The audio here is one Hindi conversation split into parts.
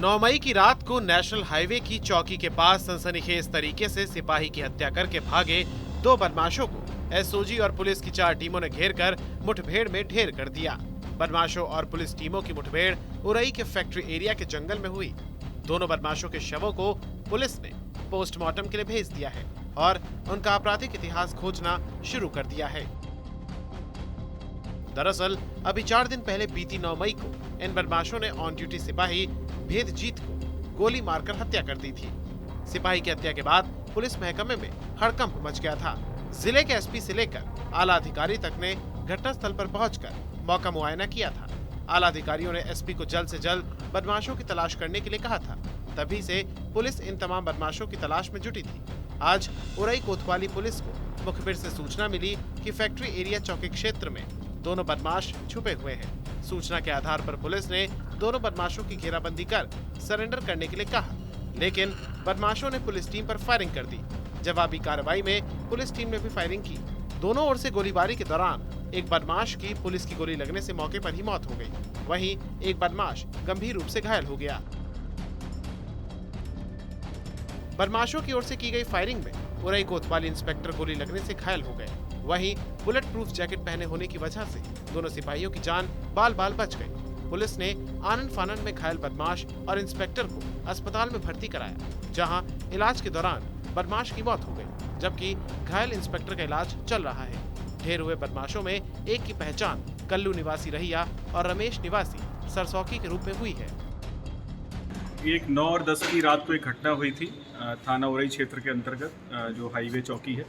9 मई की रात को नेशनल हाईवे की चौकी के पास सनसनीखेज तरीके से सिपाही की हत्या करके भागे दो बदमाशों को एसओजी और पुलिस की 4 टीमों ने घेरकर मुठभेड़ में ढेर कर दिया। बदमाशों और पुलिस टीमों की मुठभेड़ उरई के फैक्ट्री एरिया के जंगल में हुई। दोनों बदमाशों के शवों को पुलिस ने पोस्टमार्टम के लिए भेज दिया है और उनका आपराधिक इतिहास खोजना शुरू कर दिया है। दरअसल अभी 4 दिन पहले बीती 9 मई को इन बदमाशों ने ऑन ड्यूटी सिपाही भेदजीत को गोली मारकर हत्या कर दी थी। सिपाही की हत्या के बाद पुलिस महकमे में हड़कंप मच गया था। जिले के एसपी से लेकर आला अधिकारी तक ने घटनास्थल पर पहुंचकर मौका मुआयना किया था। आला अधिकारियों ने एसपी को जल्द से जल्द बदमाशों की तलाश करने के लिए कहा था। तभी से पुलिस इन तमाम बदमाशों की तलाश में जुटी थी। आज उरई कोतवाली पुलिस को मुखबिर से सूचना मिली कि फैक्ट्री एरिया चौकी क्षेत्र में दोनों बदमाश छुपे हुए हैं। सूचना के आधार पर पुलिस ने दोनों बदमाशों की घेराबंदी कर सरेंडर करने के लिए कहा, लेकिन बदमाशों ने पुलिस टीम पर फायरिंग कर दी। जवाबी कार्रवाई में पुलिस टीम ने भी फायरिंग की। दोनों ओर से गोलीबारी के दौरान एक बदमाश की पुलिस की गोली लगने से मौके पर ही मौत हो गई। वहीं एक बदमाश गंभीर रूप से घायल हो गया। बदमाशों की ओर से की गई फायरिंग में उरई कोतवाली इंस्पेक्टर गोली लगने से घायल हो गए। वहीं बुलेट प्रूफ जैकेट पहने होने की वजह से दोनों सिपाहियों की जान बाल बाल बच गई। पुलिस ने आनन फानन में घायल बदमाश और इंस्पेक्टर को अस्पताल में भर्ती कराया, जहां इलाज के दौरान बदमाश की मौत हो गई, जबकि घायल इंस्पेक्टर का इलाज चल रहा है। ढेर हुए बदमाशों में एक की पहचान कल्लू निवासी रहिया और रमेश निवासी सरसौकी के रूप में हुई है। एक 9 और 10 की रात को एक घटना हुई थी थाना उरई क्षेत्र के अंतर्गत जो हाईवे चौकी है,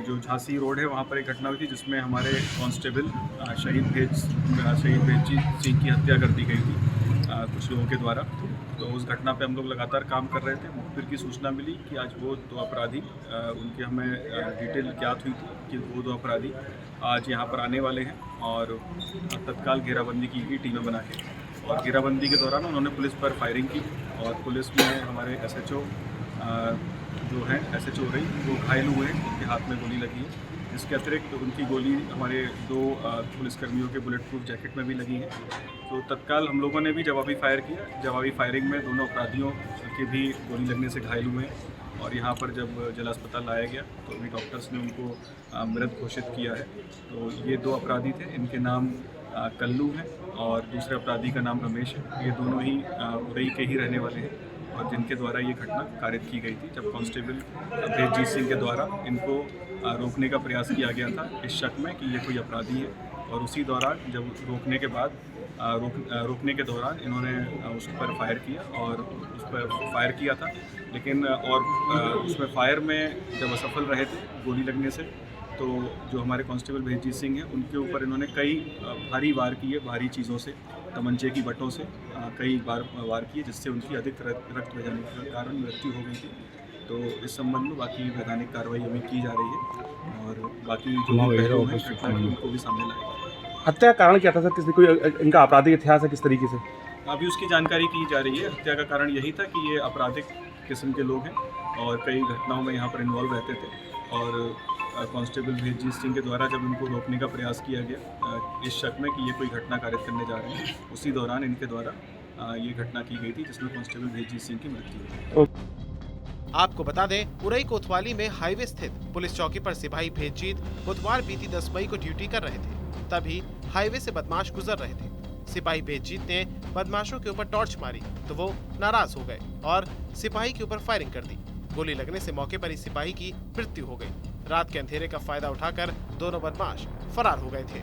जो झांसी रोड है, वहाँ पर एक घटना हुई थी जिसमें हमारे कांस्टेबल शहीद भेदजीत सिंह की हत्या कर दी गई थी कुछ लोगों के द्वारा। तो उस घटना पे हम लोग लगातार काम कर रहे थे। मुखबिर की सूचना मिली कि आज वो दो अपराधी, उनके हमें डिटेल ज्ञात हुई थी कि वो दो अपराधी आज यहाँ पर आने वाले हैं और तत्काल घेराबंदी की गई टीमें बना के। और घेराबंदी के दौरान उन्होंने पुलिस पर फायरिंग की और पुलिस में हमारे एसएचओ जो हैं एसएचओ रही वो घायल हुए हैं, उनके हाथ में गोली लगी है। इसके अतिरिक्त उनकी गोली हमारे 2 पुलिसकर्मियों के बुलेट प्रूफ जैकेट में भी लगी है। तो तत्काल हम लोगों ने भी जवाबी फायर किया। जवाबी फायरिंग में दोनों अपराधियों के भी गोली लगने से घायल हुए हैं और यहाँ पर जब जिला अस्पताल लाया गया तो अभी डॉक्टर्स ने उनको मृत घोषित किया है। तो ये 2 अपराधी थे, इनके नाम कल्लू हैं और दूसरे अपराधी का नाम रमेश है। ये दोनों ही उरई के ही रहने वाले हैं और जिनके द्वारा ये घटना कारित की गई थी, जब कांस्टेबल भेदजीत सिंह के द्वारा इनको रोकने का प्रयास किया गया था इस शक में कि ये कोई अपराधी है। और उसी दौरान जब रोकने के बाद रोकने के दौरान इन्होंने उस पर फायर किया और उस पर फायर किया था, लेकिन और उसमें फायर में जब असफल रहे थे गोली लगने से, तो जो हमारे कांस्टेबल भेदजीत सिंह हैं उनके ऊपर इन्होंने कई भारी वार किए, भारी चीज़ों से, तमंचे की बटों से कई बार वार किए, जिससे उनकी अधिक रक्त बह जाने के कारण मृत्यु हो गई थी। तो इस संबंध में बाकी वैधानिक कार्रवाई अभी की जा रही है और बाकी जो भी पहलू हैं घटना के उनको भी सामने लाएगा। हत्या का कारण क्या था सर? किसी कोई इनका आपराधिक इतिहास है किस तरीके से? अभी उसकी जानकारी की जा रही है। हत्या का कारण यही था कि ये आपराधिक किस्म के लोग हैं और कई घटनाओं में यहाँ पर इन्वॉल्व रहते थे और कांस्टेबल भेदजीत सिंह के द्वारा जब इनको रोकने का प्रयास किया गया इस शक में कि ये कोई घटना कारित करने जा रहे हैं, उसी दौरान इनके द्वारा ये घटना की गई थी जिसमें कांस्टेबल भेदजीत सिंह की मृत्यु हुई। आपको बता दें, उरई कोतवाली में हाईवे स्थित पुलिस चौकी पर सिपाही भेदजीत बुधवार बीती 10 मई को ड्यूटी कर रहे थे। तभी हाईवे से बदमाश गुजर रहे थे। सिपाही भेदजीत ने बदमाशों के ऊपर टॉर्च मारी तो वो नाराज हो गए और सिपाही के ऊपर फायरिंग कर दी। गोली लगने से मौके पर ही सिपाही की मृत्यु हो गई। रात के अंधेरे का फायदा उठाकर दोनों बदमाश फरार हो गए थे।